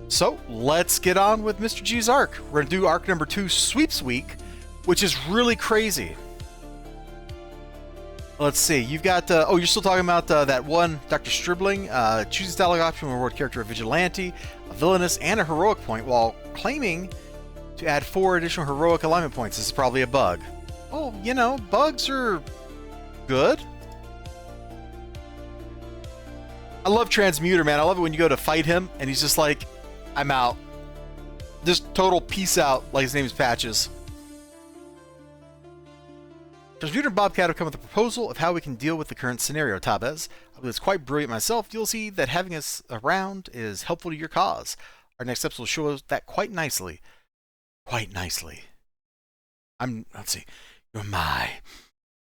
So let's get on with Mr. G's arc. We're going to do arc number 2, Sweeps Week, which is really crazy. Let's see. You've got... oh, you're still talking about that one, Dr. Stribling. Chooses dialogue option will reward character a vigilante, a villainous, and a heroic point, while claiming to add 4 additional heroic alignment points. This is probably a bug. Oh, you know, bugs are good. I love Transmuter, man. I love it when you go to fight him, and he's just like, I'm out. Just total peace out, like his name is Patches. Transmuter and Bobcat have come with a proposal of how we can deal with the current scenario, Tabez. I believe it's quite brilliant myself. You'll see that having us around is helpful to your cause. Our next steps will show us that quite nicely. Quite nicely. Let's see. You're my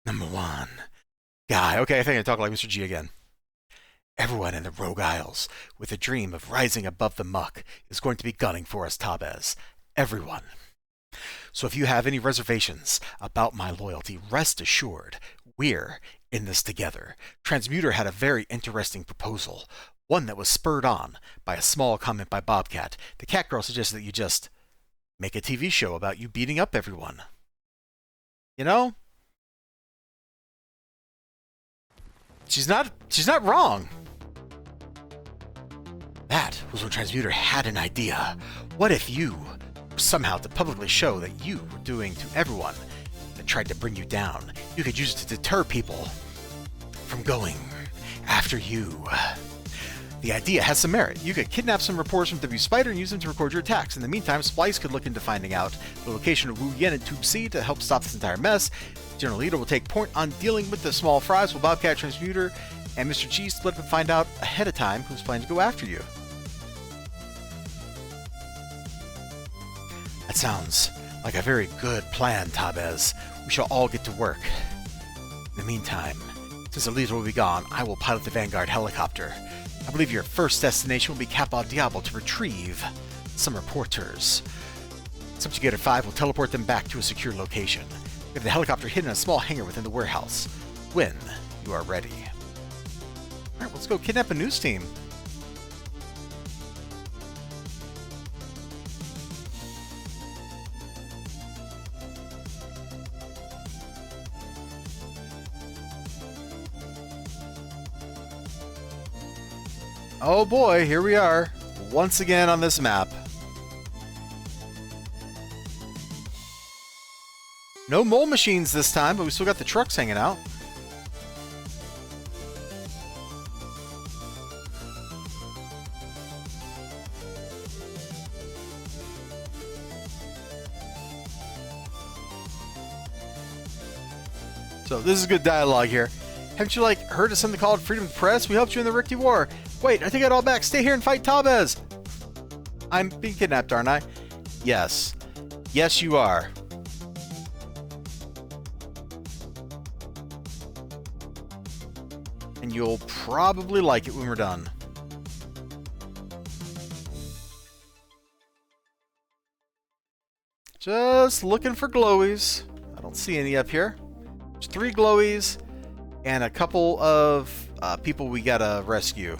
#1 guy. Okay, I think I talk like Mr. G again. Everyone in the Rogue Isles, with a dream of rising above the muck, is going to be gunning for us, Tabez. Everyone. So if you have any reservations about my loyalty, rest assured, we're in this together. Transmuter had a very interesting proposal, one that was spurred on by a small comment by Bobcat. The cat girl suggested that you just make a TV show about you beating up everyone. You know? She's not wrong. That was when Transmuter had an idea. What if you were somehow to publicly show that you were doing to everyone that tried to bring you down? You could use it to deter people from going after you. The idea has some merit. You could kidnap some reporters from W Spider and use them to record your attacks. In the meantime, Splice could look into finding out the location of Wu Yen and Tube C to help stop this entire mess. General Leader will take point on dealing with the small fries, while Bobcat, Transmuter, and Mr. G split up and find out ahead of time who's planning to go after you. That sounds like a very good plan, Tabez. We shall all get to work. In the meantime, since the leader will be gone, I will pilot the Vanguard helicopter. I believe your first destination will be Kappa Diablo to retrieve some reporters. Subjugator 5 will teleport them back to a secure location. We have the helicopter hidden in a small hangar within the warehouse. When you are ready. Alright, let's go kidnap a news team. Oh boy, here we are, once again on this map. No mole machines this time, but we still got the trucks hanging out. So this is good dialogue here. Haven't you, heard of something called freedom of the press? We helped you in the Rickety War. Wait, I take it all back. Stay here and fight Tabez. I'm being kidnapped, aren't I? Yes. Yes, you are. And you'll probably like it when we're done. Just looking for glowies. I don't see any up here. There's 3 glowies and a couple of people we gotta rescue.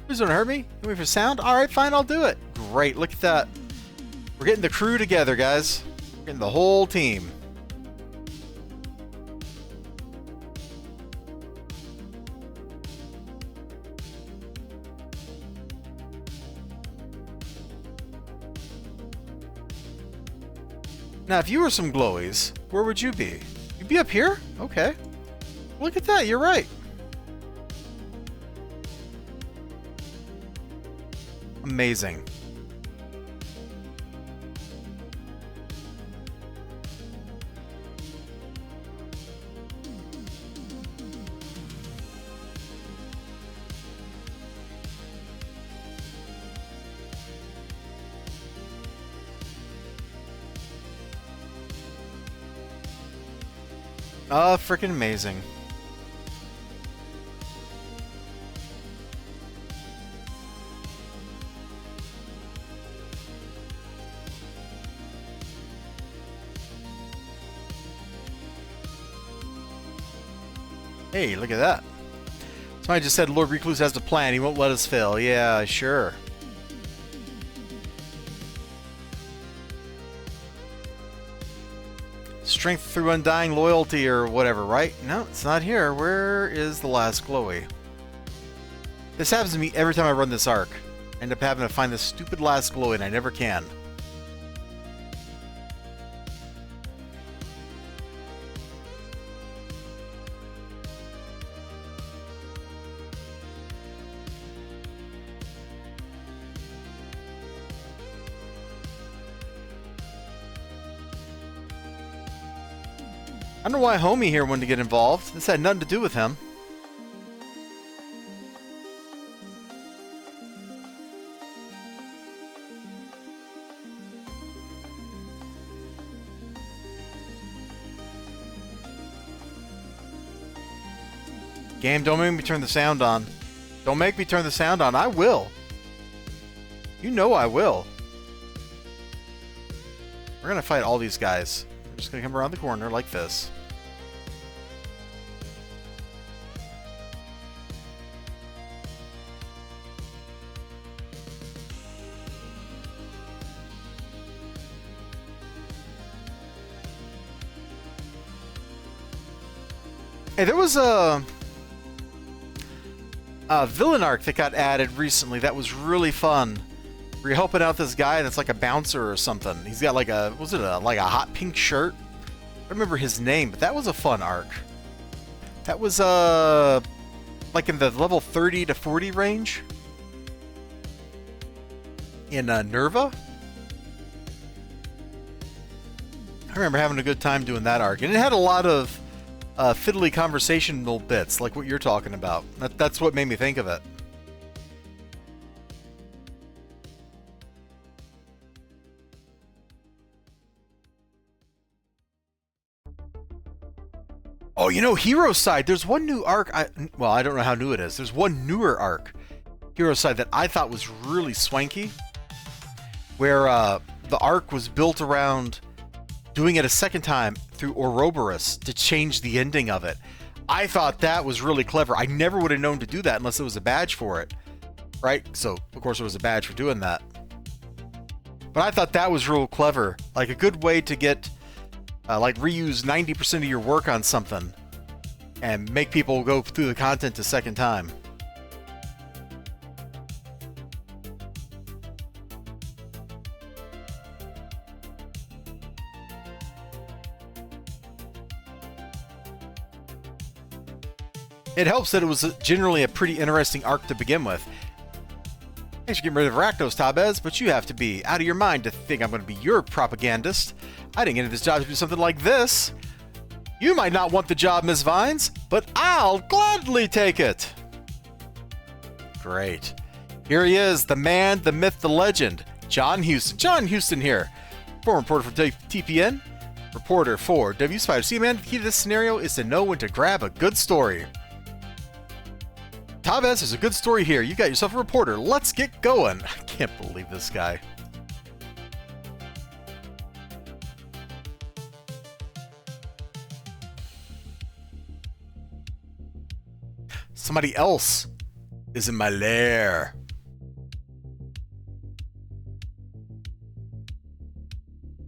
Please don't hurt me. You wait for sound? Alright, fine, I'll do it. Great, look at that. We're getting the crew together, guys. We're getting the whole team. Now, if you were some glowies, where would you be? You'd be up here? Okay. Look at that, you're right. Amazing. Freaking amazing. Hey, look at that. Somebody just said Lord Recluse has a plan. He won't let us fail. Yeah, sure. Strength through undying loyalty or whatever, right? No, it's not here. Where is the last glowy? This happens to me every time I run this arc. I end up having to find this stupid last glowy, and I never can. I don't know why Homie here wanted to get involved. This had nothing to do with him. Game, don't make me turn the sound on. Don't make me turn the sound on. I will. You know I will. We're going to fight all these guys. I'm just going to come around the corner like this. Hey, there was a villain arc that got added recently that was really fun. Where you're helping out this guy that's like a bouncer or something. He's got like a, was it like a hot pink shirt? I don't remember his name, but that was a fun arc. That was like in the level 30 to 40 range in Nerva. I remember having a good time doing that arc, and it had a lot of fiddly conversational bits like what you're talking about. That's what made me think of it. Oh, you know, Hero Side, there's one new arc, well, I don't know how new it is. There's one newer arc, Hero Side, that I thought was really swanky, where the arc was built around doing it a second time through Ouroboros to change the ending of it. I thought that was really clever. I never would have known to do that unless there was a badge for it, right? So, of course, there was a badge for doing that. But I thought that was real clever. Like a good way to get, like, reuse 90% of your work on something and make people go through the content a second time. It helps that it was generally a pretty interesting arc to begin with. Thanks for getting rid of Arachnos, Tabez, but you have to be out of your mind to think I'm going to be your propagandist. I didn't get into this job to do something like this. You might not want the job, Miss Vines, but I'll gladly take it. Great. Here he is, the man, the myth, the legend, John Houston. John Houston here, former reporter for TPN, reporter for W Spider. See, man, the key to this scenario is to know when to grab a good story. Tabez, there's a good story here. You got yourself a reporter. Let's get going. I can't believe this guy. Somebody else is in my lair.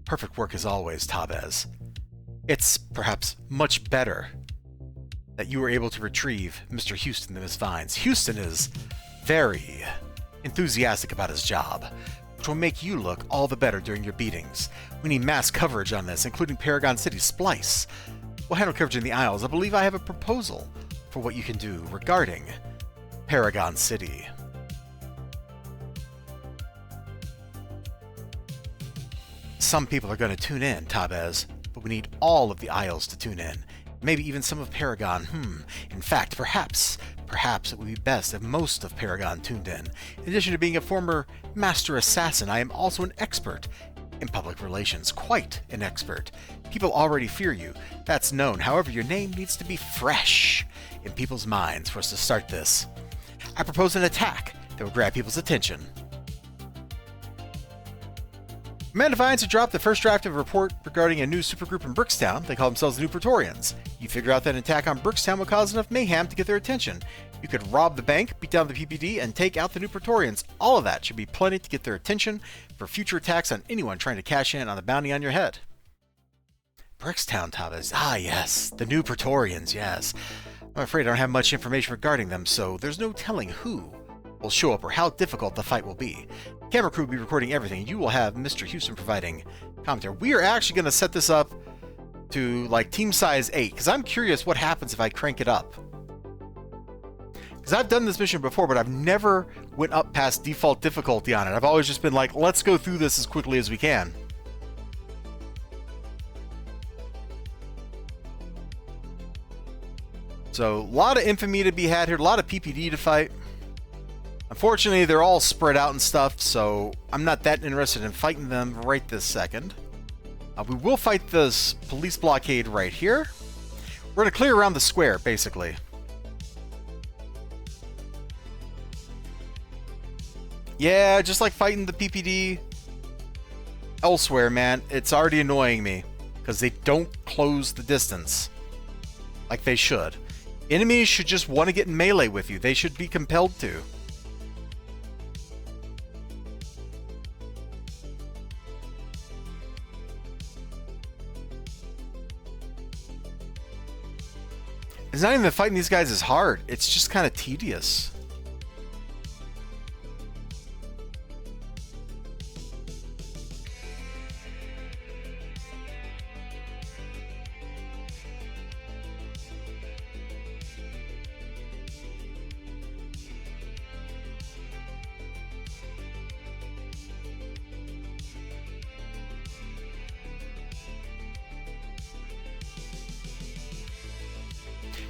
Perfect work as always, Tabez. It's perhaps much better that you were able to retrieve Mr. Houston than Miss Vines. Houston is very enthusiastic about his job, which will make you look all the better during your beatings. We need mass coverage on this, including Paragon City Splice. We'll handle coverage in the Isles. I believe I have a proposal for what you can do regarding Paragon City. Some people are going to tune in, Tabez, but we need all of the Isles to tune in. Maybe even some of Paragon. In fact, perhaps it would be best if most of Paragon tuned in. In addition to being a former master assassin, I am also an expert in public relations. Quite an expert. People already fear you. That's known. However, your name needs to be fresh in people's minds for us to start this. I propose an attack that will grab people's attention. Command Defiance had dropped the first draft of a report regarding a new supergroup in Brookstown. They call themselves the New Praetorians. You figure out that an attack on Brookstown would cause enough mayhem to get their attention. You could rob the bank, beat down the PPD, and take out the New Praetorians. All of that should be plenty to get their attention for future attacks on anyone trying to cash in on the bounty on your head. Brookstown, Tavis. Ah, yes. The New Praetorians, yes. I'm afraid I don't have much information regarding them, so there's no telling who will show up or how difficult the fight will be. The camera crew will be recording everything, and you will have Mr. Houston providing commentary. We are actually going to set this up to like team size 8, because I'm curious what happens if I crank it up. Because I've done this mission before, but I've never went up past default difficulty on it. I've always just been like, let's go through this as quickly as we can. So, a lot of infamy to be had here, a lot of PPD to fight. Unfortunately, they're all spread out and stuff, so I'm not that interested in fighting them right this second. We will fight this police blockade right here. We're going to clear around the square, basically. Yeah, just like fighting the PPD elsewhere, man, it's already annoying me, because they don't close the distance like they should. Enemies should just want to get in melee with you. They should be compelled to. It's not even that fighting these guys is hard. It's just kind of tedious.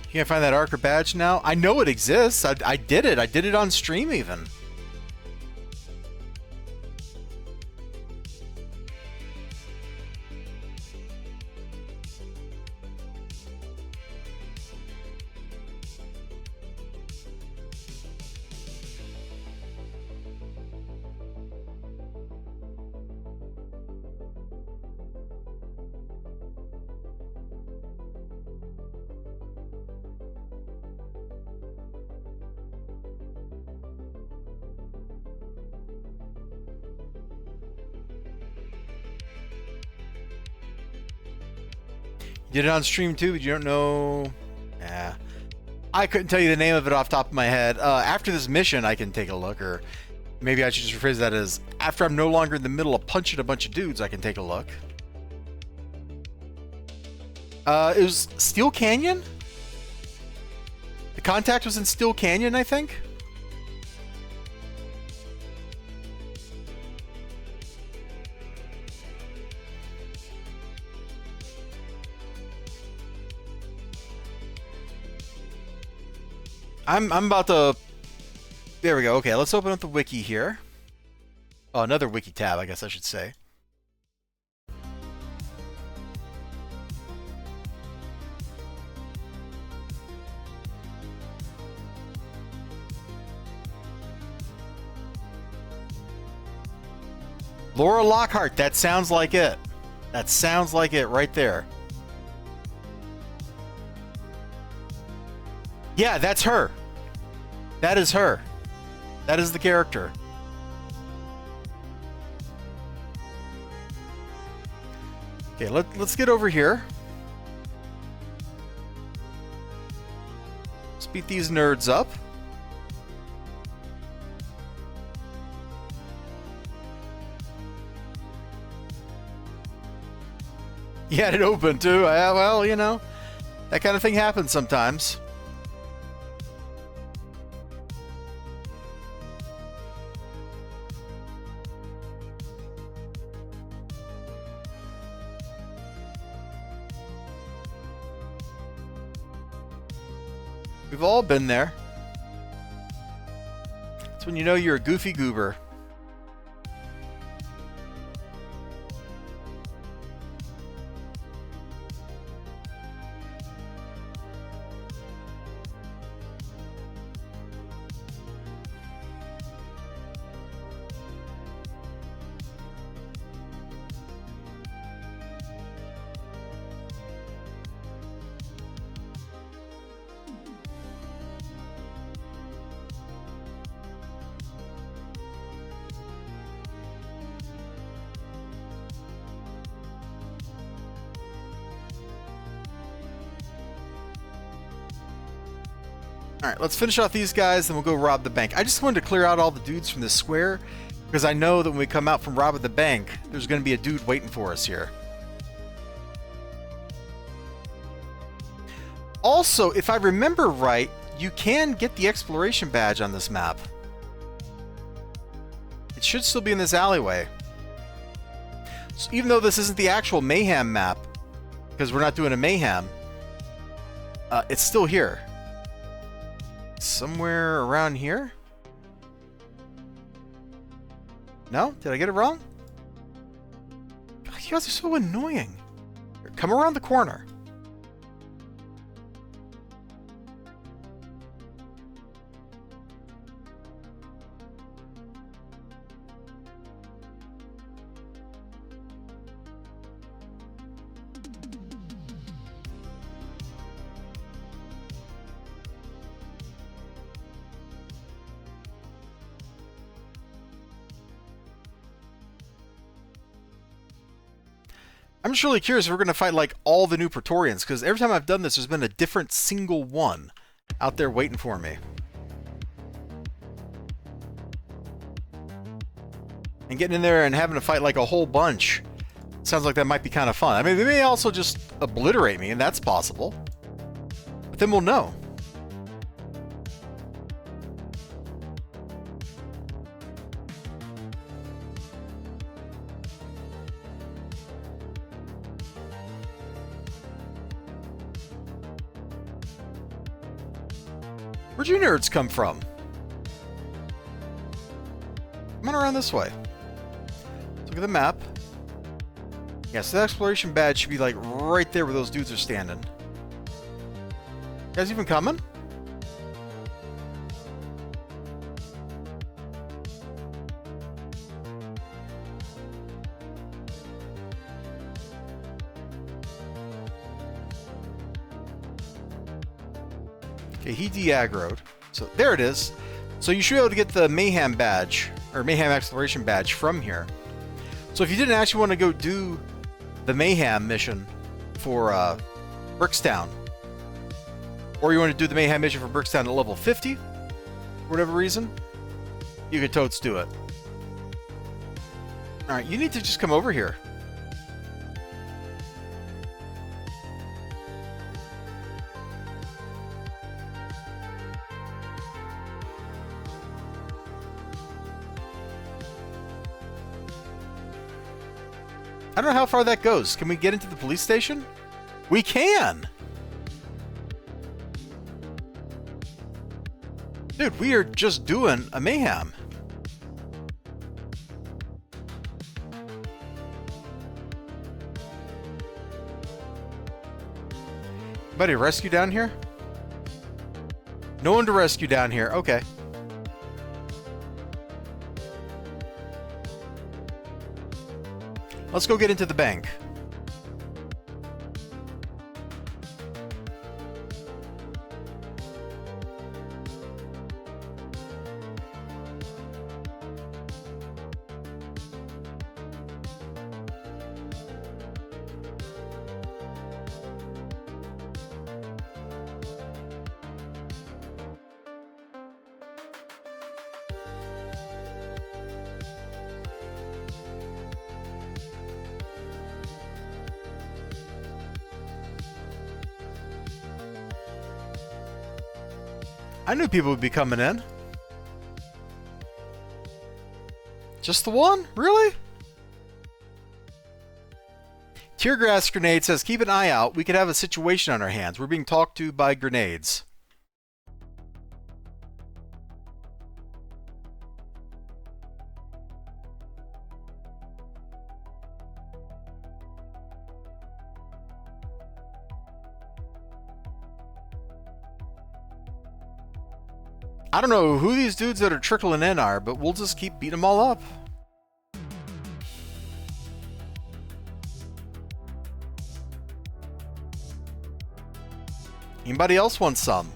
You can't find that Archer badge now? I know it exists. I did it. I did it on stream even. You did it on stream too, but you don't know... Yeah. I couldn't tell you the name of it off the top of my head. After this mission, I can take a look, or maybe I should just rephrase that as, after I'm no longer in the middle of punching a bunch of dudes, I can take a look. It was Steel Canyon? The contact was in Steel Canyon, I think? I'm about to... There we go. Okay, let's open up the wiki here. Oh, another wiki tab, I guess I should say. Laura Lockhart, that sounds like it. That sounds like it right there. Yeah, that's her. That is her. That is the character. Okay, let's get over here. Let's beat these nerds up. You had it open too. Well, you know, that kind of thing happens sometimes. We've all been there. That's when you know you're a goofy goober. Alright, let's finish off these guys, then we'll go rob the bank. I just wanted to clear out all the dudes from this square, because I know that when we come out from robbing the bank, there's going to be a dude waiting for us here. Also, if I remember right, you can get the exploration badge on this map. It should still be in this alleyway. So even though this isn't the actual Mayhem map, because we're not doing a Mayhem, it's still here. Somewhere around here? No? Did I get it wrong? God, you guys are so annoying. Here, come around the corner. I'm just really curious if we're going to fight like all the new Praetorians, because every time I've done this, there's been a different single one out there waiting for me. And getting in there and having to fight like a whole bunch sounds like that might be kind of fun. I mean, they may also just obliterate me, and that's possible. But then we'll know. Where'd you nerds come from? Come on around this way. Let's look at the map. Yeah, so the exploration badge should be like right there where those dudes are standing. You guys even coming? Okay, he de-aggroed. So there it is. So you should be able to get the Mayhem badge, or Mayhem Exploration badge from here. So if you didn't actually want to go do the Mayhem mission for Brickstown, or you want to do the Mayhem mission for Brickstown at level 50, for whatever reason, you could totes do it. Alright, you need to just come over here. I don't know how far that goes. Can we get into the police station? We can! Dude, we are just doing a Mayhem. Anybody rescue down here? No one to rescue down here. Okay. Let's go get into the bank. I knew people would be coming in. Just the one? Really? Tear gas grenade says, keep an eye out. We could have a situation on our hands. We're being talked to by grenades. I don't know who these dudes that are trickling in are, but we'll just keep beating them all up. Anybody else want some?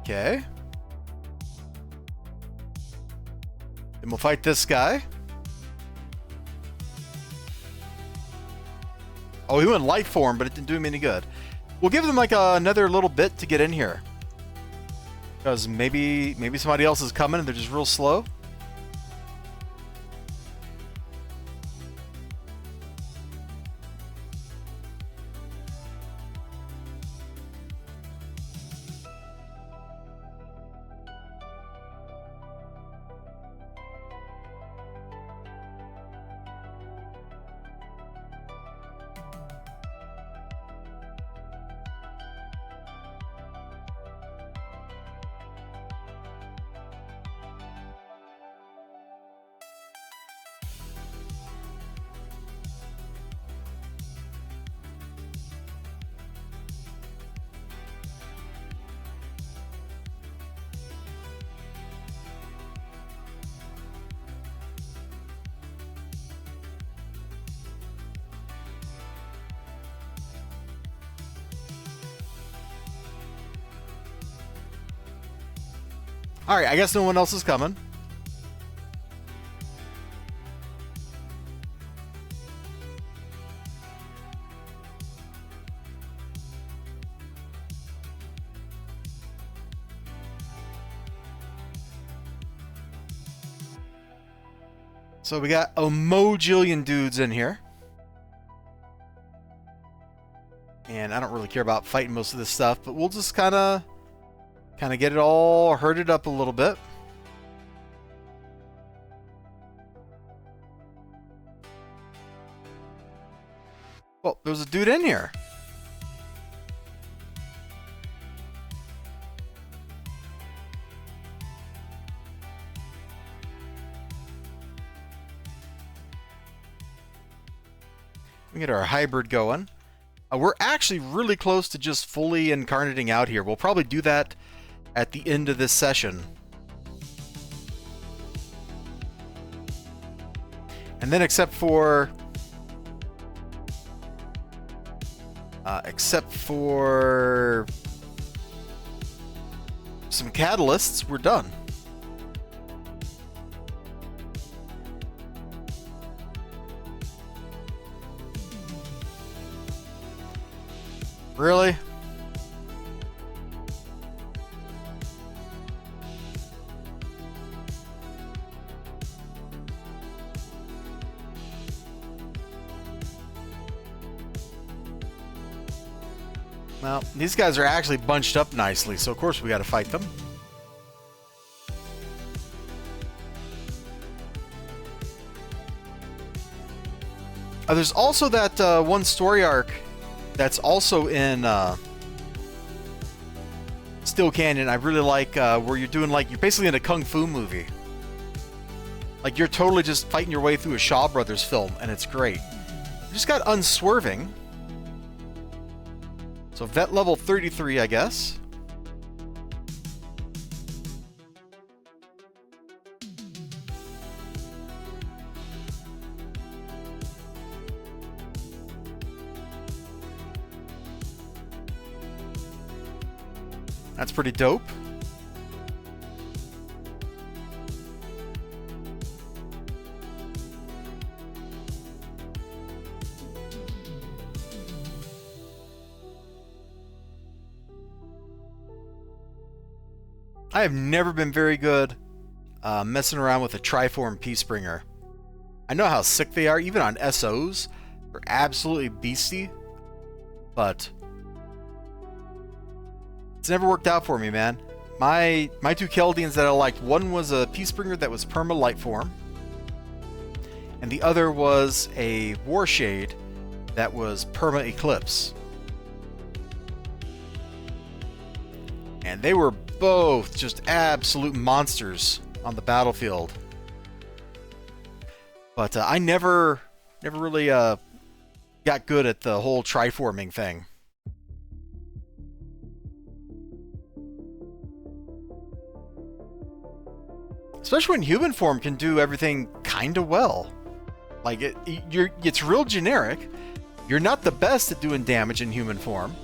Okay. Then we'll fight this guy. Oh, he went light form, but it didn't do him any good. We'll give them like another little bit to get in here. Because maybe somebody else is coming and they're just real slow. Alright, I guess no one else is coming. So we got a mojillion dudes in here. And I don't really care about fighting most of this stuff, but we'll just kind of get it all herded up a little bit. Well, there's a dude in here. We get our hybrid going. We're actually really close to just fully incarnating out here. We'll probably do that at the end of this session. And then except for some catalysts, we're done. Really? Well, these guys are actually bunched up nicely, so of course we got to fight them. There's also that one story arc that's also in Steel Canyon. I really like where you're doing you're basically in a kung fu movie. Like you're totally just fighting your way through a Shaw Brothers film, and it's great. You just got unswerving. So vet level 33, I guess. That's pretty dope. I have never been very good messing around with a Triform Peacebringer. I know how sick they are, even on SOs. They're absolutely beastie. But it's never worked out for me, man. My two Chaldeans that I liked, one was a Peacebringer that was perma light form, and the other was a Warshade that was perma Eclipse. And they were both just absolute monsters on the battlefield. But I never really got good at the whole triforming thing. Especially when human form can do everything kind of well. Like it's real generic. You're not the best at doing damage in human form,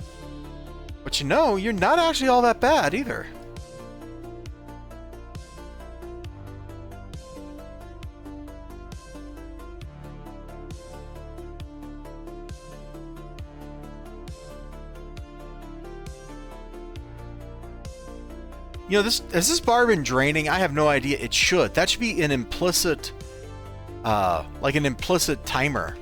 but you know, you're not actually all that bad either. You know, has this bar been draining? I have no idea. It should. That should be an implicit, like an implicit timer.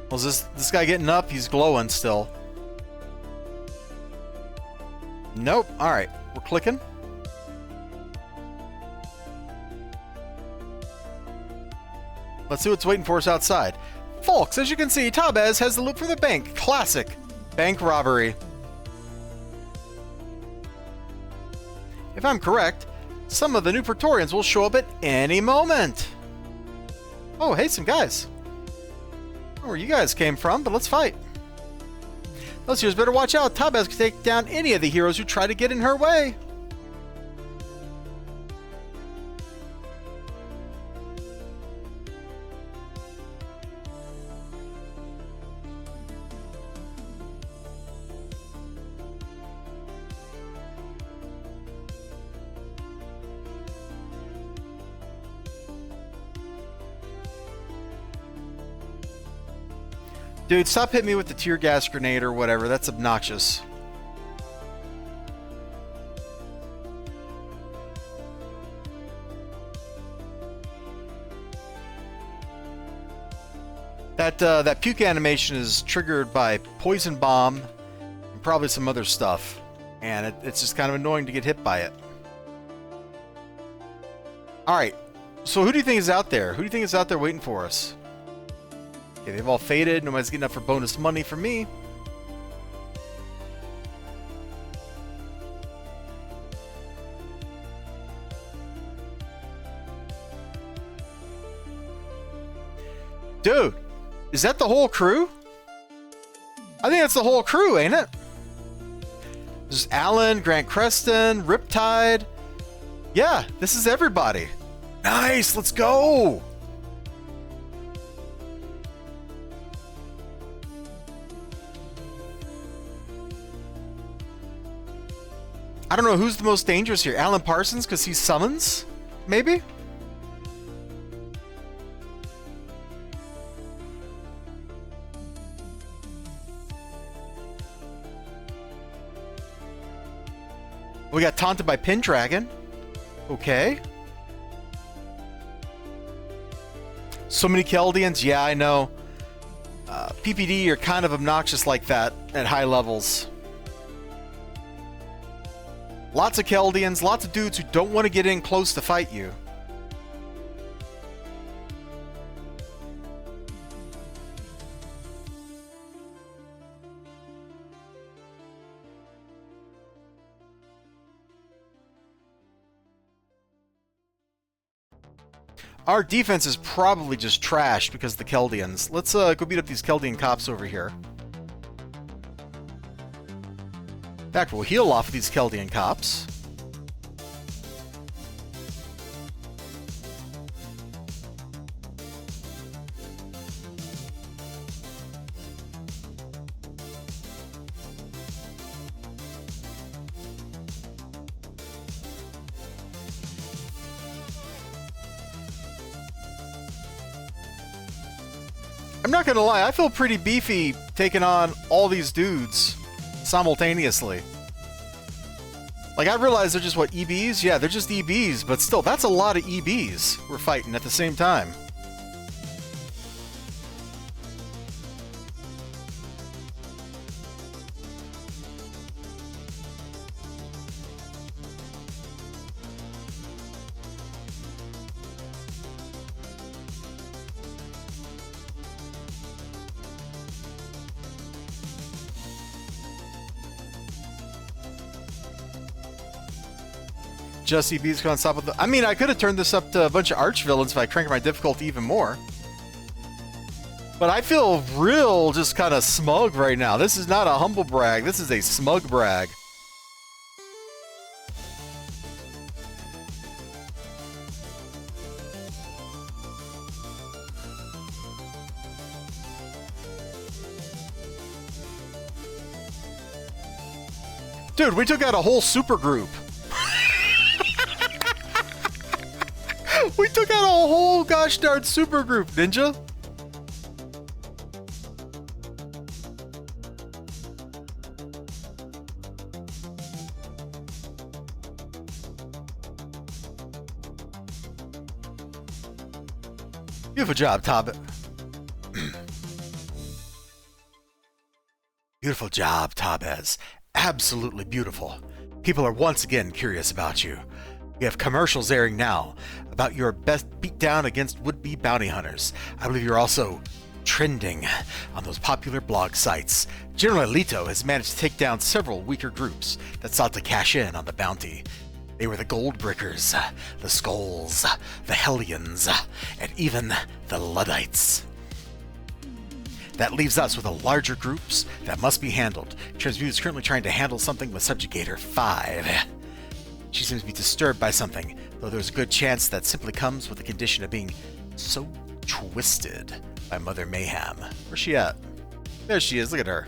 Well, is this guy getting up? He's glowing still. Nope. All right, we're clicking. Let's see what's waiting for us outside. Folks, as you can see, Tabez has the loot from the bank. Classic bank robbery. If I'm correct, some of the new Praetorians will show up at any moment. Oh, hey, some guys. I don't know where you guys came from, but let's fight. Those heroes better watch out. Tabez can take down any of the heroes who try to get in her way. Dude, stop hitting me with the tear gas grenade or whatever. That's obnoxious. That puke animation is triggered by poison bomb and probably some other stuff, and it's just kind of annoying to get hit by it. All right, so who do you think is out there? Who do you think is out there waiting for us? Okay, they've all faded. Nobody's getting up for bonus money from me. Dude, is that the whole crew? I think that's the whole crew, ain't it? There's Alan, Grant Creston, Riptide. Yeah, this is everybody. Nice, let's go! I don't know who's the most dangerous here. Alan Parsons, because he summons? Maybe? We got taunted by Pendragon. Okay. So many Chaldeans. Yeah, I know. PPD are kind of obnoxious like that at high levels. Lots of Chaldeans, lots of dudes who don't want to get in close to fight you. Our defense is probably just trashed because of the Chaldeans. Let's go beat up these Chaldean cops over here. In fact, we'll heal off of these Chaldean cops. I'm not gonna lie, I feel pretty beefy taking on all these dudes simultaneously. Like, I realize they're just, what, EBs? Yeah, they're just EBs, but still, that's a lot of EBs we're fighting at the same time. Just EBs on top of the... I mean, I could have turned this up to a bunch of arch villains if I cranked my difficulty even more. But I feel real just kind of smug right now. This is not a humble brag. This is a smug brag. Dude, we took out a whole super group. We took out a whole gosh darn super group, Ninja. Beautiful job, Tob. Beautiful job, Tabez. Absolutely beautiful. People are once again curious about you. We have commercials airing now about your best beatdown against would-be bounty hunters. I believe you're also trending on those popular blog sites. General Alito has managed to take down several weaker groups that sought to cash in on the bounty. They were the Goldbrickers, the Skulls, the Hellions, and even the Luddites. That leaves us with the larger groups that must be handled. Transmute is currently trying to handle something with Subjugator 5. She seems to be disturbed by something, though there's a good chance that simply comes with the condition of being so twisted by Mother Mayhem. Where's she at? There she is, look at her.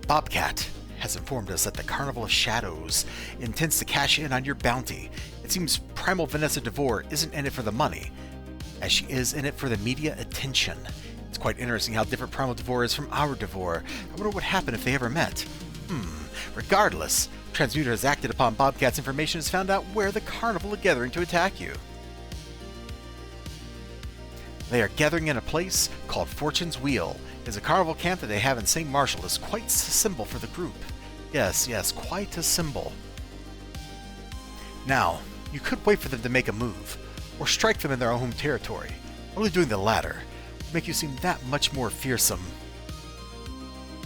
Bobcat has informed us that the Carnival of Shadows intends to cash in on your bounty. It seems Primal Vanessa DeVore isn't in it for the money, as she is in it for the media attention. It's quite interesting how different Primal DeVore is from our DeVore. I wonder what would happen if they ever met. Regardless, Transmuter has acted upon Bobcat's information and has found out where the Carnival are gathering to attack you. They are gathering in a place called Fortune's Wheel. It's a carnival camp that they have in St. Marshall. Is quite a symbol for the group. Yes, quite a symbol. Now, you could wait for them to make a move, or strike them in their home territory. Only doing the latter would make you seem that much more fearsome.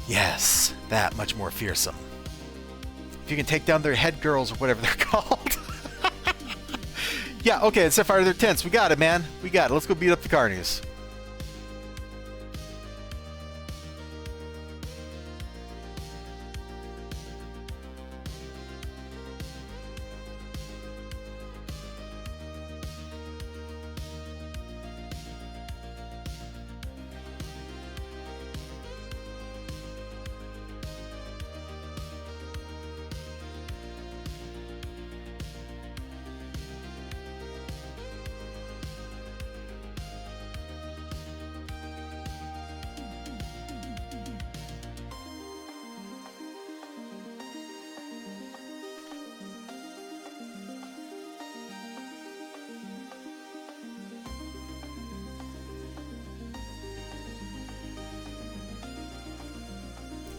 Yes, that much more fearsome. If you can take down their head girls or whatever they're called. Yeah, okay, and set fire to their tents. We got it, man. We got it. Let's go beat up the carnies.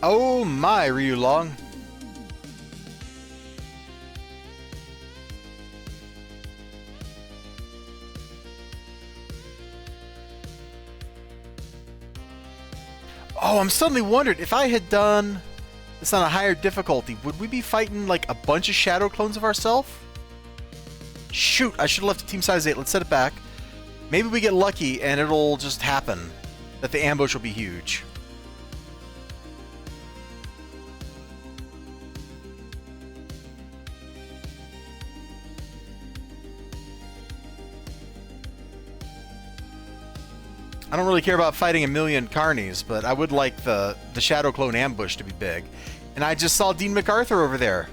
Oh my, Ryu Long. Oh, I'm suddenly wondered, if I had done this on a higher difficulty, would we be fighting like a bunch of shadow clones of ourselves? Shoot, I should have left team size 8. Let's set it back. Maybe we get lucky and it'll just happen that the ambush will be huge. I don't really care about fighting a million carnies, but I would like the Shadow Clone ambush to be big. And I just saw Dean MacArthur over there.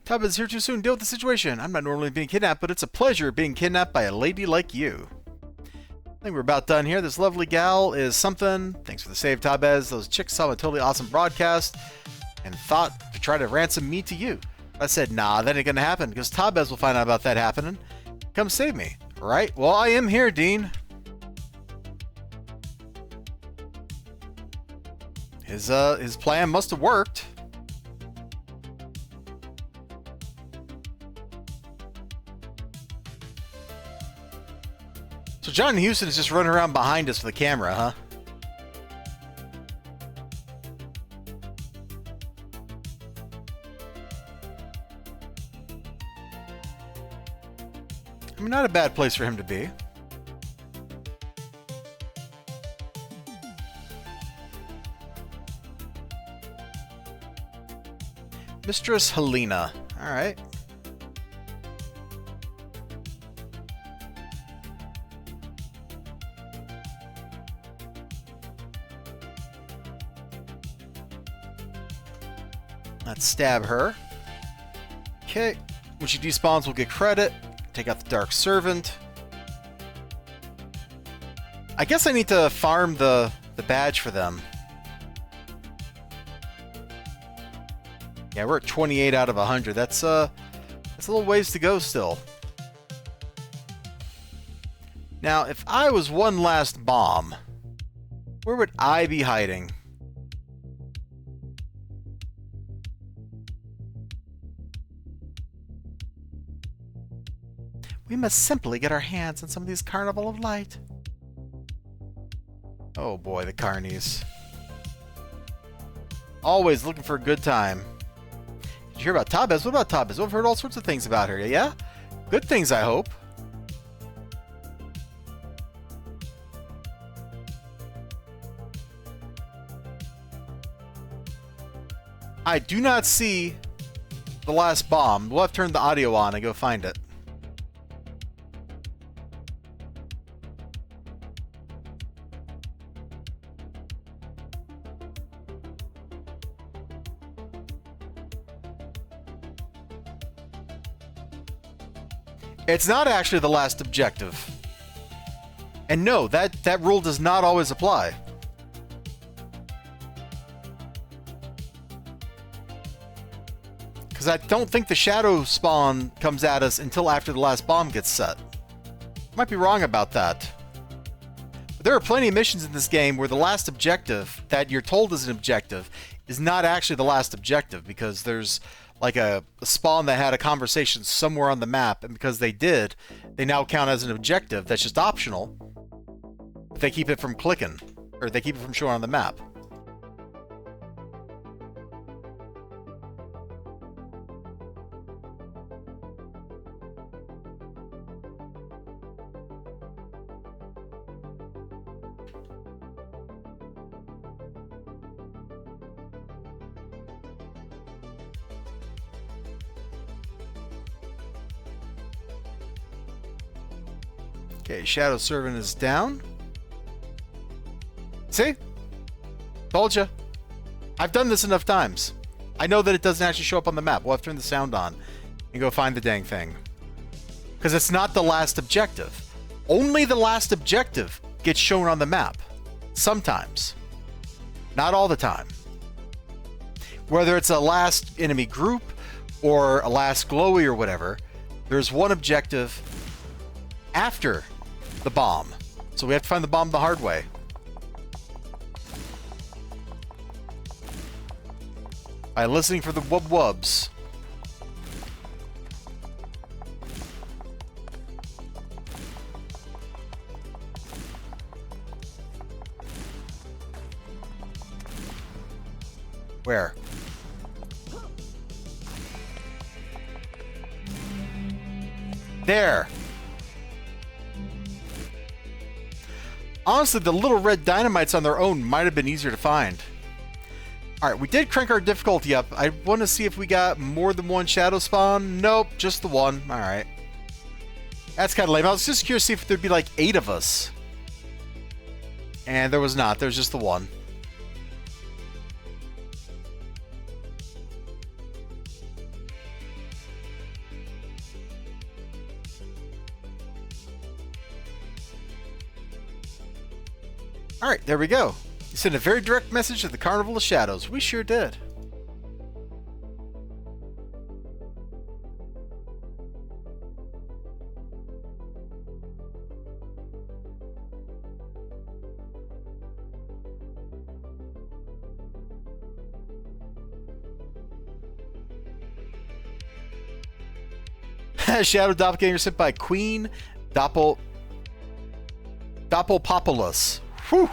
Tub is here too soon. Deal with the situation. I'm not normally being kidnapped, but it's a pleasure being kidnapped by a lady like you. I think we're about done here. This lovely gal is something. Thanks for the save, Tabez. Those chicks saw a totally awesome broadcast and thought to try to ransom me to you. I said, nah, that ain't gonna happen, because Tabez will find out about that happening. Come save me. Right? Well, I am here, Dean. His plan must have worked. So John Houston is just running around behind us with the camera, huh? I mean, not a bad place for him to be. Mistress Helena. Alright. Let's stab her. Okay. When she despawns, we'll get credit. Take out the Dark Servant. I guess I need to farm the badge for them. Yeah, we're at 28 out of 100. That's a little ways to go still. Now, if I was one last bomb, where would I be hiding? We must simply get our hands on some of these Carnival of Light. Oh boy, the carnies. Always looking for a good time. Did you hear about Tabez? What about Tabez? I've heard all sorts of things about her, yeah? Good things, I hope. I do not see the last bomb. We'll have to turn the audio on and go find it. It's not actually the last objective. And no, that rule does not always apply. Because I don't think the shadow spawn comes at us until after the last bomb gets set. Might be wrong about that. But there are plenty of missions in this game where the last objective that you're told is an objective is not actually the last objective, because there's like a spawn that had a conversation somewhere on the map, and because they did, they now count as an objective that's just optional. But they keep it from clicking, or they keep it from showing on the map. Okay, Shadow Servant is down. See? Told you. I've done this enough times. I know that it doesn't actually show up on the map. We'll have to turn the sound on and go find the dang thing. Because it's not the last objective. Only the last objective gets shown on the map. Sometimes. Not all the time. Whether it's a last enemy group or a last glowy or whatever, there's one objective after the bomb. So we have to find the bomb the hard way. By listening for the wub-wubs. Where? There! Honestly, the little red dynamites on their own might have been easier to find. Alright, we did crank our difficulty up. I want to see if we got more than one shadow spawn. Nope, just the one. Alright. That's kind of lame. I was just curious to see if there'd be like 8 of us. And there was not. There's just the one. Alright, there we go. You sent a very direct message to the Carnival of Shadows. We sure did. Shadow Doppelganger sent by Queen Doppelpopulus. Whew!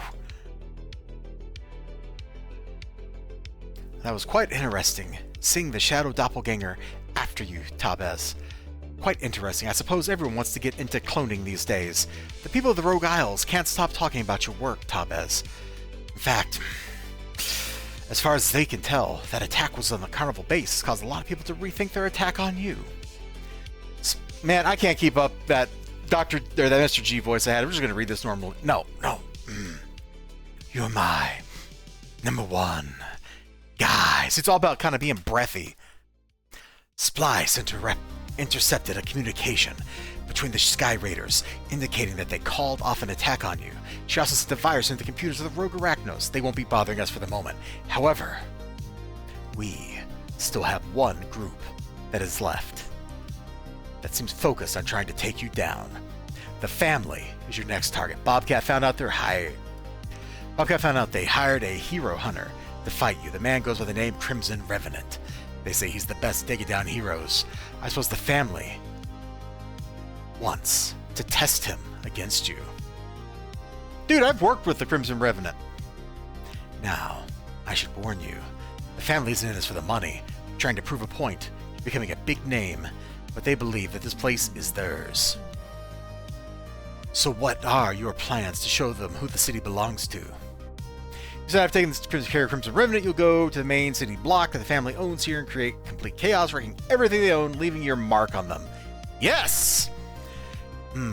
That was quite interesting, seeing the Shadow Doppelganger after you, Tabez. Quite interesting. I suppose everyone wants to get into cloning these days. The people of the Rogue Isles can't stop talking about your work, Tabez. In fact, As far as they can tell, that attack was on the carnival base. It's caused a lot of people to rethink their attack on you. Man, I can't keep up that Dr. or that Mr. G voice I had. We're just going to read this normally. No. You're my number one. Guys, it's all about kind of being breathy. Splice intercepted a communication between the Sky Raiders, indicating that they called off an attack on you. She also sent the virus into the computers of the rogue Arachnos. They won't be bothering us for the moment. However, we still have one group that is left that seems focused on trying to take you down. The family is your next target. Bobcat found out they hired a hero hunter to fight you. The man goes by the name Crimson Revenant. They say he's the best taking down heroes. I suppose the family wants to test him against you. Dude, I've worked with the Crimson Revenant. Now, I should warn you, the family isn't in this for the money. They're trying to prove a point. You're becoming a big name, but they believe that this place is theirs. So what are your plans to show them who the city belongs to? Instead of taking this care of Crimson Revenant, you'll go to the main city block that the family owns here and create complete chaos, wrecking everything they own, leaving your mark on them. Yes!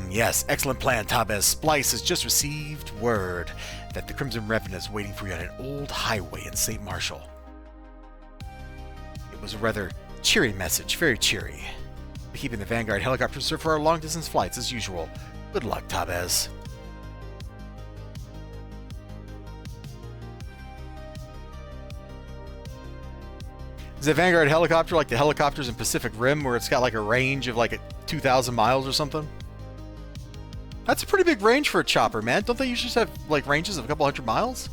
Yes, excellent plan, Tabez. Splice has just received word that the Crimson Revenant is waiting for you on an old highway in St. Marshall. It was a rather cheery message, very cheery. We're keeping the Vanguard helicopters reserved for our long-distance flights as usual. Good luck, Tabez. Is the Vanguard helicopter like the helicopters in Pacific Rim where it's got like a range of like 2,000 miles or something? That's a pretty big range for a chopper, man. Don't they usually have like ranges of a couple hundred miles?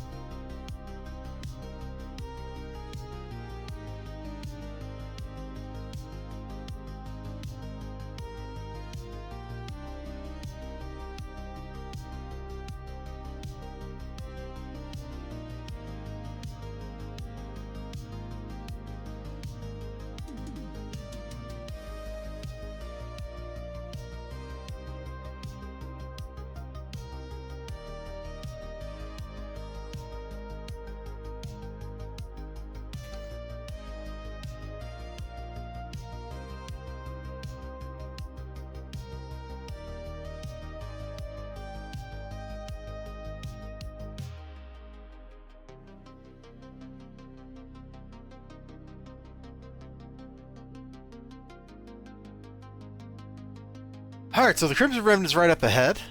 Alright, so the Crimson Revenant is right up ahead.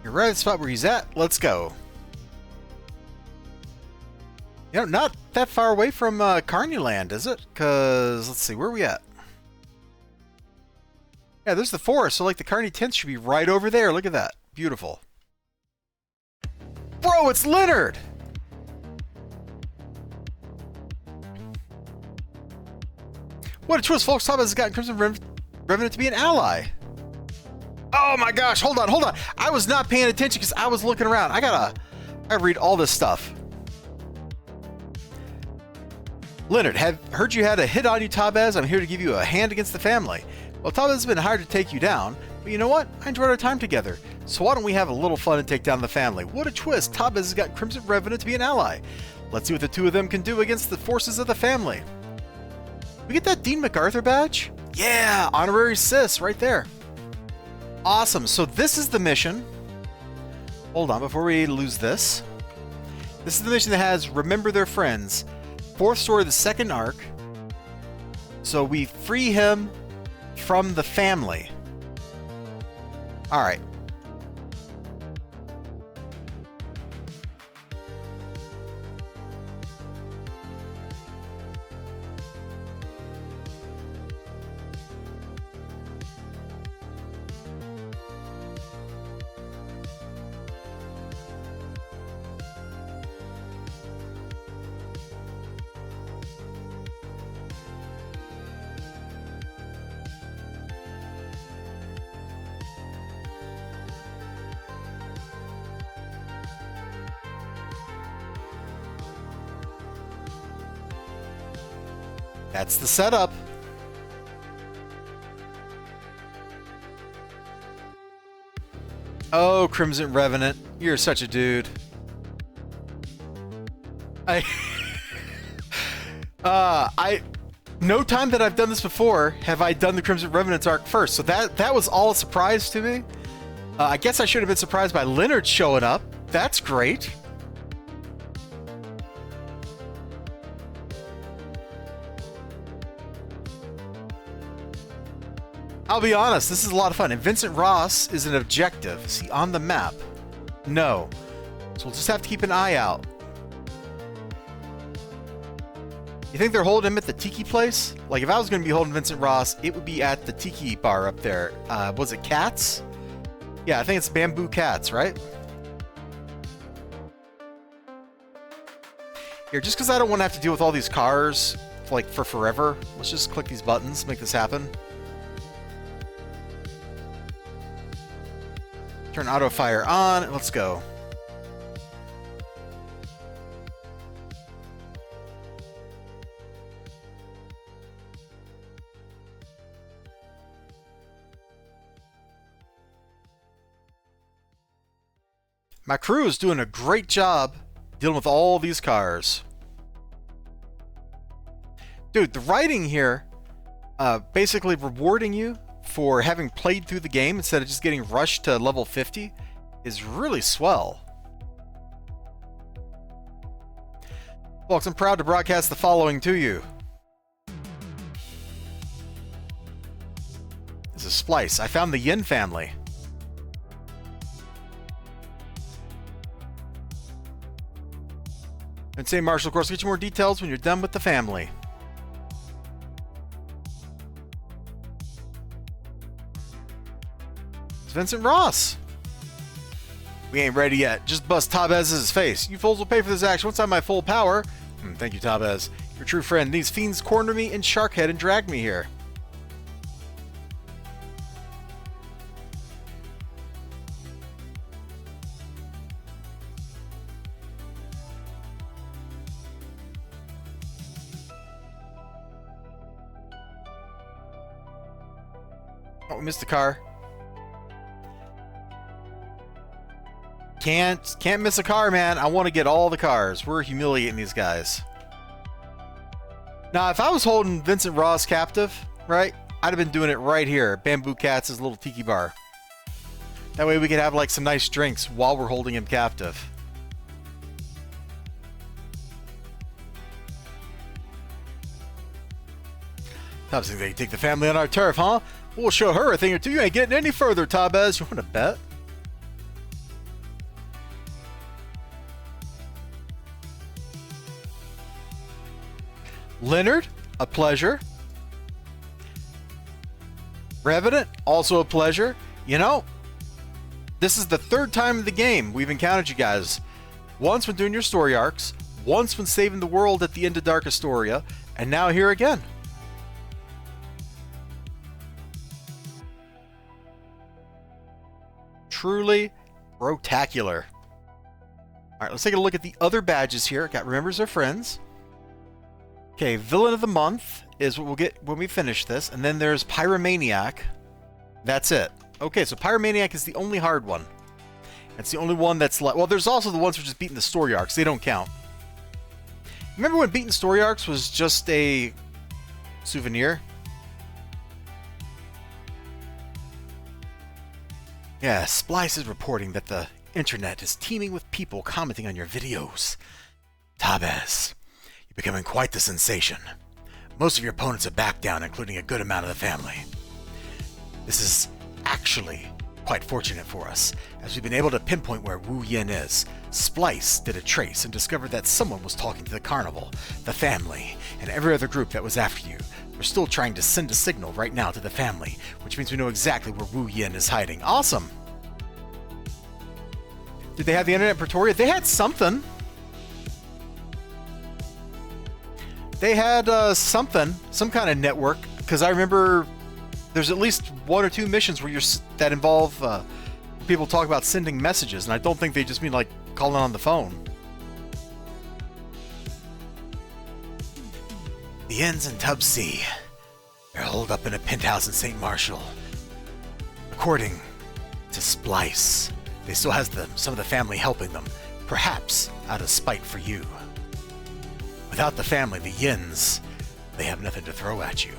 You're right at the spot where he's at. Let's go. You know, not that far away from Carnuland, is it? Because, let's see, where are we at? Yeah, there's the forest, so like the Carney tents should be right over there. Look at that. Beautiful. Bro, it's Leonard! What a twist, folks. Tabez has gotten Crimson Revenant to be an ally. Oh my gosh, hold on. I was not paying attention because I was looking around. I gotta read all this stuff. Leonard, heard you had a hit on you, Tabez. I'm here to give you a hand against the family. Well, Tabez has been hired to take you down, but you know what? I enjoyed our time together. So why don't we have a little fun and take down the family? What a twist. Tabez has got Crimson Revenant to be an ally. Let's see what the two of them can do against the forces of the family. We get that Dean MacArthur badge? Yeah, honorary sis right there. Awesome. So this is the mission. Hold on, before we lose this. This is the mission that has Remember Their Friends. 4th story of the 2nd arc. So we free him from the family. Alright. That's the setup. Oh, Crimson Revenant, you're such a dude. No time that I've done this before have I done the Crimson Revenant's arc first, so that was all a surprise to me. I guess I should have been surprised by Leonard showing up. That's great. I'll be honest, this is a lot of fun. And Vincent Ross is an objective. See, on the map? No. So we'll just have to keep an eye out. You think they're holding him at the Tiki place? Like, if I was going to be holding Vincent Ross, it would be at the Tiki bar up there. Was it Cats? Yeah, I think it's Bamboo Cats, right? Here, just because I don't want to have to deal with all these cars, like, for forever, let's just click these buttons, make this happen. Turn auto fire on. Let's go. My crew is doing a great job dealing with all these cars. Dude, the writing here, basically rewarding you for having played through the game instead of just getting rushed to level 50 is really swell. Folks, I'm proud to broadcast the following to you. This is Splice. I found the Yin family. And say, Marshall, of course, get you more details when you're done with the family. Vincent Ross. We ain't ready yet. Just bust Tabez's face. You fools will pay for this action once I'm at full power. Thank you, Tabez. Your true friend. These fiends cornered me in Sharkhead and dragged me here. Oh, we missed the car. Can't miss a car, man. I want to get all the cars. We're humiliating these guys. Now, if I was holding Vincent Ross captive, right, I'd have been doing it right here. Bamboo Cats' little tiki bar. That way we could have like some nice drinks while we're holding him captive. Top things, they take the family on our turf, huh? We'll show her a thing or two. You ain't getting any further, Tabez. You want to bet? Leonard, a pleasure. Revenant, also a pleasure. You know, this is the third time in the game we've encountered you guys. Once when doing your story arcs, once when saving the world at the end of Dark Astoria, and now here again. Truly brotacular. Alright, let's take a look at the other badges here. Got Remembers Our Friends. Okay, Villain of the Month is what we'll get when we finish this. And then there's Pyromaniac. That's it. Okay, so Pyromaniac is the only hard one. It's the only one that's like... Well, there's also the ones for just beating the story arcs. They don't count. Remember when beating story arcs was just a souvenir? Yeah, Splice is reporting that the internet is teeming with people commenting on your videos. Tabez, you're becoming quite the sensation. Most of your opponents are back down, including a good amount of the family. This is actually quite fortunate for us, as we've been able to pinpoint where Wu Yin is. Splice did a trace and discovered that someone was talking to the carnival, the family, and every other group that was after you. We're still trying to send a signal right now to the family, which means we know exactly where Wu Yin is hiding. Awesome! Did they have the internet in Pretoria? They had something. They had something, some kind of network, because I remember there's at least one or two missions where that involve people talk about sending messages, and I don't think they just mean like calling on the phone. The Ins and Tub C. They're holed up in a penthouse in St. Marshall. According to Splice, they still has some of the family helping them, perhaps out of spite for you. Without the family, the Yins, they have nothing to throw at you.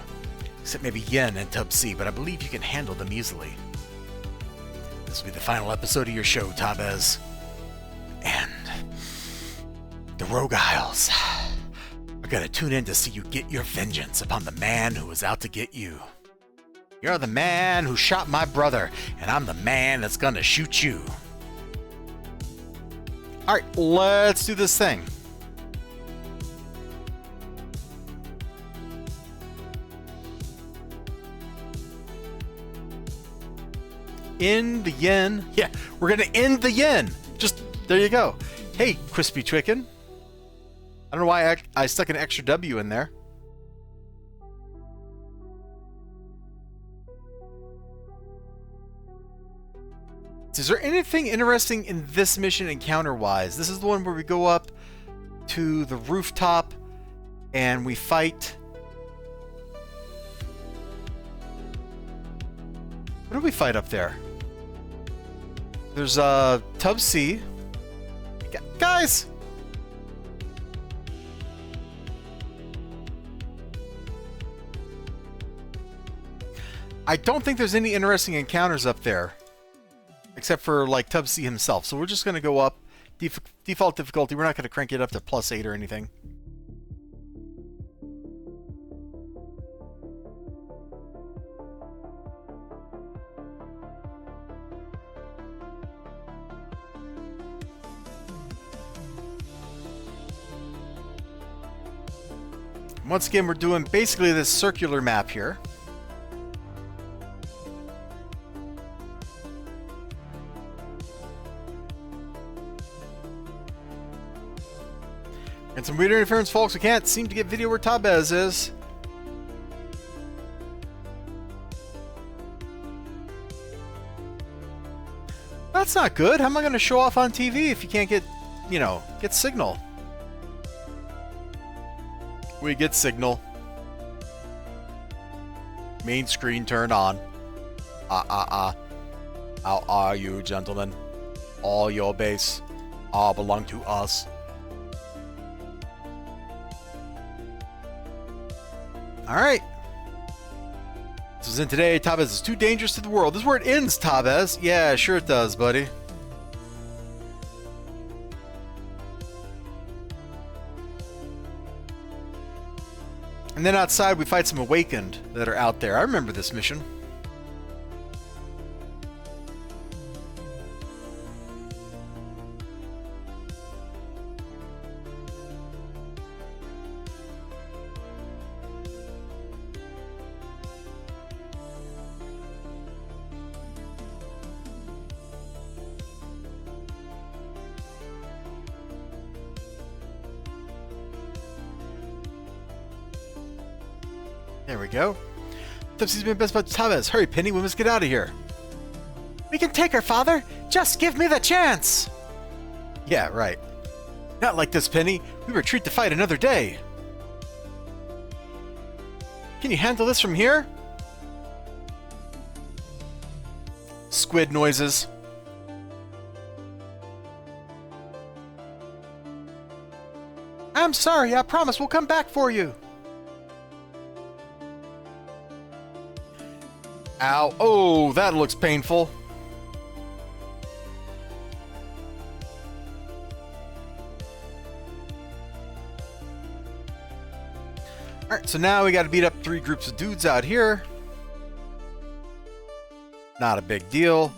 Except maybe Yin and Tub C, but I believe you can handle them easily. This will be the final episode of your show, Tabez. And the Rogue Isles are gonna tune in to see you get your vengeance upon the man who was out to get you. You're the man who shot my brother, and I'm the man that's gonna shoot you. Alright, let's do this thing. End the yin. Yeah, we're gonna end the yin. Just, there you go. Hey, Crispy Chicken. I don't know why I stuck an extra W in there. Is there anything interesting in this mission encounter-wise? This is the one where we go up to the rooftop and we fight. What do we fight up there? There's Tub C. Guys! I don't think there's any interesting encounters up there. Except for, like, Tub C himself. So we're just going to go up. Default difficulty. We're not going to crank it up to +8 or anything. Once again, we're doing basically this circular map here. And some weird interference, folks. We can't seem to get video where Tabez is. That's not good. How am I going to show off on TV if you can't get, you know, get signal? We get signal. Main screen turned on. How are you, gentlemen? All your base all belong to us. Alright. This is in today. Tabez is too dangerous to the world. This is where it ends, Tabez. Yeah, sure it does, buddy. And then outside we fight some Awakened that are out there. I remember this mission. There we go. Tupsy's been best bud Tabez. Hurry, Penny, we must get out of here. We can take her, Father. Just give me the chance. Yeah, right. Not like this, Penny. We retreat to fight another day. Can you handle this from here? Squid noises. I'm sorry. I promise we'll come back for you. Ow. Oh, that looks painful. Alright, so now we gotta beat up 3 groups of dudes out here. Not a big deal.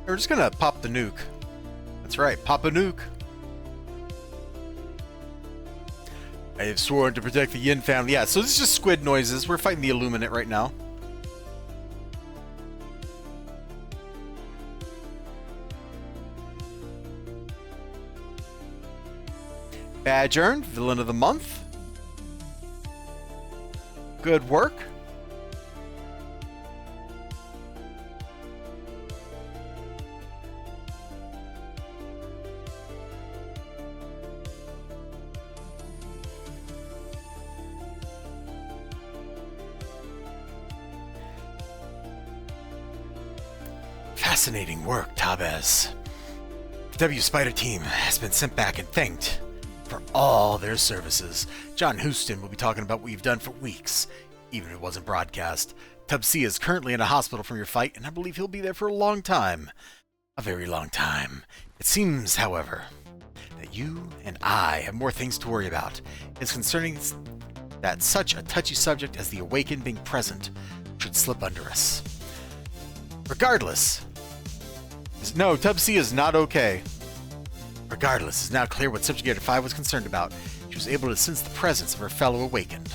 We're just gonna pop the nuke. That's right, pop a nuke. I have sworn to protect the Yin family. Yeah, so this is just squid noises. We're fighting the Illuminate right now. Badge earned, Villain of the Month. Good work. Fascinating work, Tabez. The W Spider team has been sent back and thanked for all their services. John Houston will be talking about what you've done for weeks, even if it wasn't broadcast. Tub C is currently in a hospital from your fight, and I believe he'll be there for a long time. A very long time. It seems, however, that you and I have more things to worry about. It's concerning that such a touchy subject as the Awakened being present should slip under us. Regardless, no, Tub C is not okay. Regardless, it's now clear what Subjugator 5 was concerned about. She was able to sense the presence of her fellow Awakened.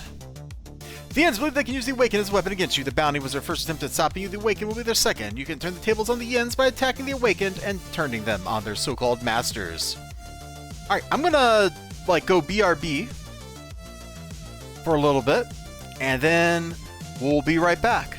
The Yens believe they can use the Awakened as a weapon against you. The Bounty was their first attempt at stopping you. The Awakened will be their second. You can turn the tables on the Yens by attacking the Awakened and turning them on their so-called masters. Alright, I'm gonna, go BRB for a little bit, and then we'll be right back.